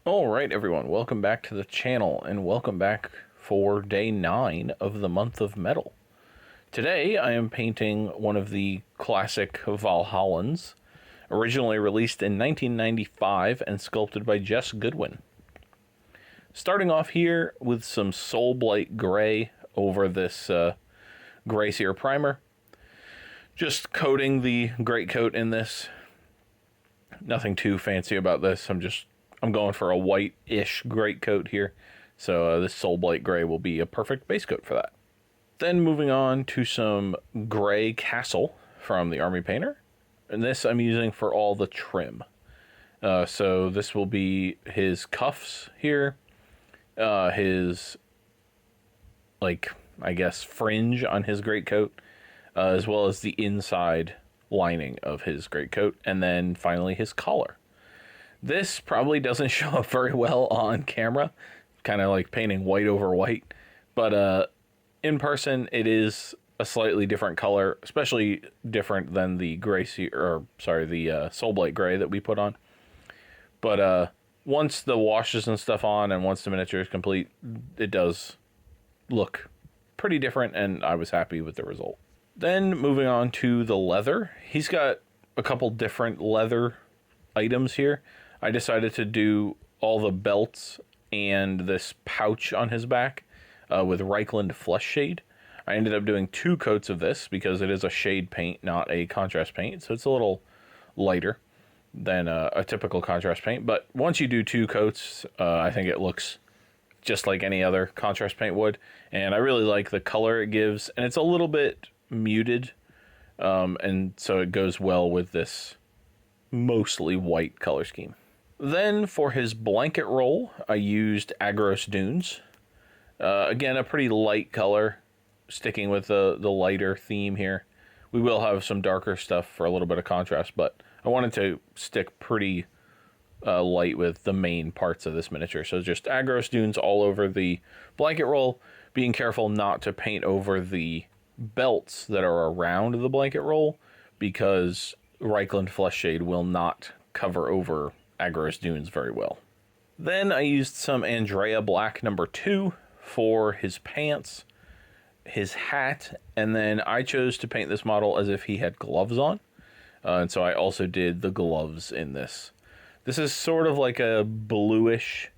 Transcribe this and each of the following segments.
Alright everyone, welcome back to the channel, and welcome back for day 9 of the month of metal. Today I am painting one of the classic Valhallans, originally released in 1995 and sculpted by Jes Goodwin. Starting off here with some Soulblight Gray over this Gray Seer primer. Just coating the Greatcoat in this. Nothing too fancy about this, I'm going for a white-ish Greatcoat here, so this Soulblight Gray will be a perfect base coat for that. Then moving on to some Gray Castle from the Army Painter, and this I'm using for all the trim. So this will be his cuffs here, his, I guess, fringe on his Greatcoat, as well as the inside lining of his Greatcoat, and then finally his collar. This probably doesn't show up very well on camera, kind of like painting white over white, but in person it is a slightly different color, especially different than the Soulblight Gray that we put on. But once the washes and stuff on, and once the miniature is complete, it does look pretty different, and I was happy with the result. Then moving on to the leather, he's got a couple different leather items here. I decided to do all the belts and this pouch on his back with Reichland Flesh Shade. I ended up doing 2 coats of this because it is a shade paint, not a contrast paint, so it's a little lighter than a typical contrast paint. But once you do 2 coats, I think it looks just like any other contrast paint would, and I really like the color it gives, and it's a little bit muted, and so it goes well with this mostly white color scheme. Then for his blanket roll, I used Agros Dunes. Again, a pretty light color, sticking with the lighter theme here. We will have some darker stuff for a little bit of contrast, but I wanted to stick pretty light with the main parts of this miniature. So just Agros Dunes all over the blanket roll, being careful not to paint over the belts that are around the blanket roll, because Reichland Flesh Shade will not cover over Agros Dunes very well. Then I used some Andrea Black number 2 for his pants, his hat, and then I chose to paint this model as if he had gloves on. And so I also did the gloves in this. This is sort of like a bluish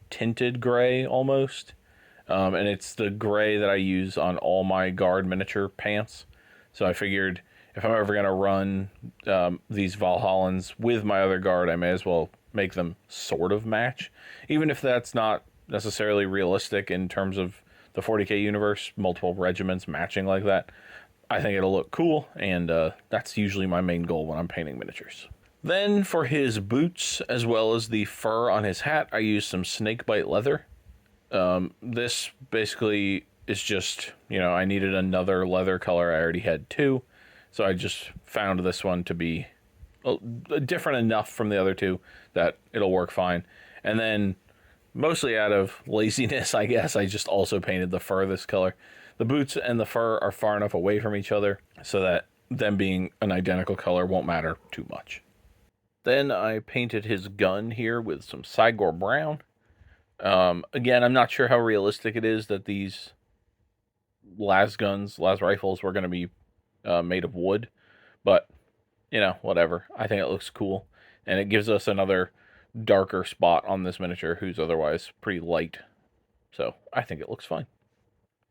tinted gray almost. And it's the gray that I use on all my guard miniature pants. So I figured if I'm ever going to run these Valhallans with my other guard, I may as well make them sort of match. Even if that's not necessarily realistic in terms of the 40k universe, multiple regiments matching like that, I think it'll look cool, and that's usually my main goal when I'm painting miniatures. Then for his boots, as well as the fur on his hat, I used some snakebite leather. This basically is just, I needed another leather color. I already had 2. So I just found this one to be different enough from the other 2 that it'll work fine. And then, mostly out of laziness, I guess, I just also painted the fur this color. The boots and the fur are far enough away from each other so that them being an identical color won't matter too much. Then I painted his gun here with some Cygor Brown. Again, I'm not sure how realistic it is that these las rifles were going to be made of wood, but whatever. I think it looks cool, and it gives us another darker spot on this miniature who's otherwise pretty light, so I think it looks fine.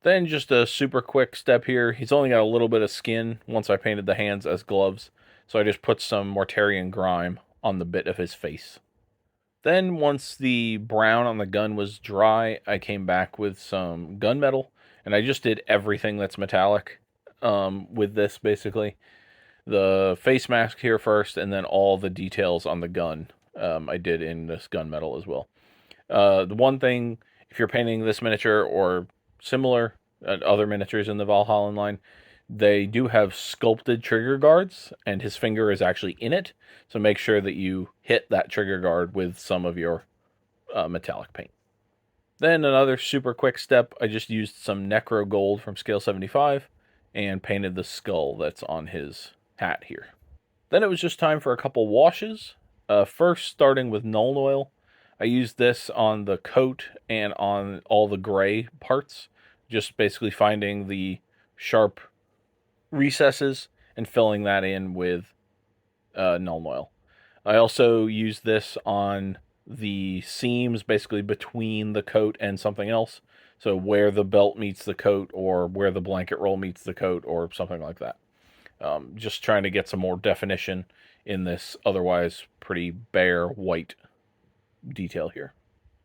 Then just a super quick step here. He's only got a little bit of skin once I painted the hands as gloves, so I just put some Mortarian grime on the bit of his face. Then once the brown on the gun was dry, I came back with some gunmetal, and I just did everything that's metallic with this, basically. The face mask here first, and then all the details on the gun I did in this gunmetal as well. The one thing, if you're painting this miniature or similar other miniatures in the Valhallan line, they do have sculpted trigger guards, and his finger is actually in it. So make sure that you hit that trigger guard with some of your metallic paint. Then another super quick step, I just used some Necro Gold from Scale 75 and painted the skull that's on his hat here. Then it was just time for a couple washes. First, starting with Nuln Oil, I used this on the coat and on all the gray parts, just basically finding the sharp recesses and filling that in with Null Oil. I also used this on the seams, basically between the coat and something else. So where the belt meets the coat, or where the blanket roll meets the coat, or something like that. Just trying to get some more definition in this otherwise pretty bare white detail here.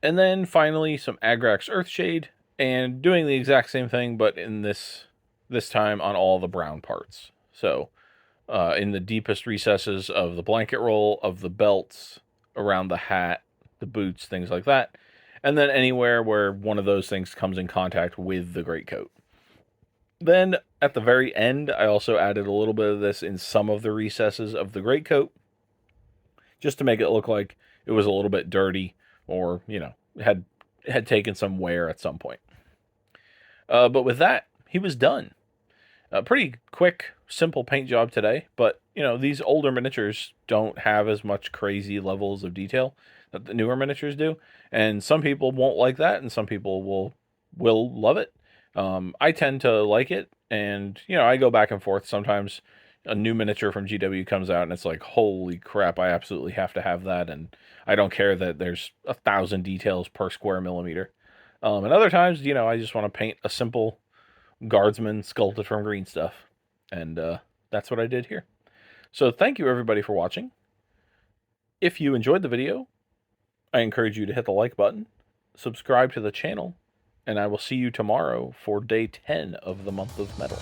And then finally some Agrax Earthshade, and doing the exact same thing, but in this time on all the brown parts. So in the deepest recesses of the blanket roll, of the belts, around the hat, the boots, things like that. And then anywhere where one of those things comes in contact with the greatcoat. Then at the very end, I also added a little bit of this in some of the recesses of the greatcoat, just to make it look like it was a little bit dirty, or, you know, had taken some wear at some point. But with that, he was done. A pretty quick, simple paint job today, but, you know, these older miniatures don't have as much crazy levels of detail that the newer miniatures do, and some people won't like that, and some people will love it. I tend to like it, and, you know, I go back and forth. Sometimes a new miniature from GW comes out, and it's like, holy crap, I absolutely have to have that, and I don't care that there's 1,000 details per square millimeter. And other times, you know, I just want to paint a simple guardsman sculpted from green stuff. And that's what I did here. So thank you everybody for watching. If you enjoyed the video, I encourage you to hit the like button, subscribe to the channel, and I will see you tomorrow for day 10 of the month of metal.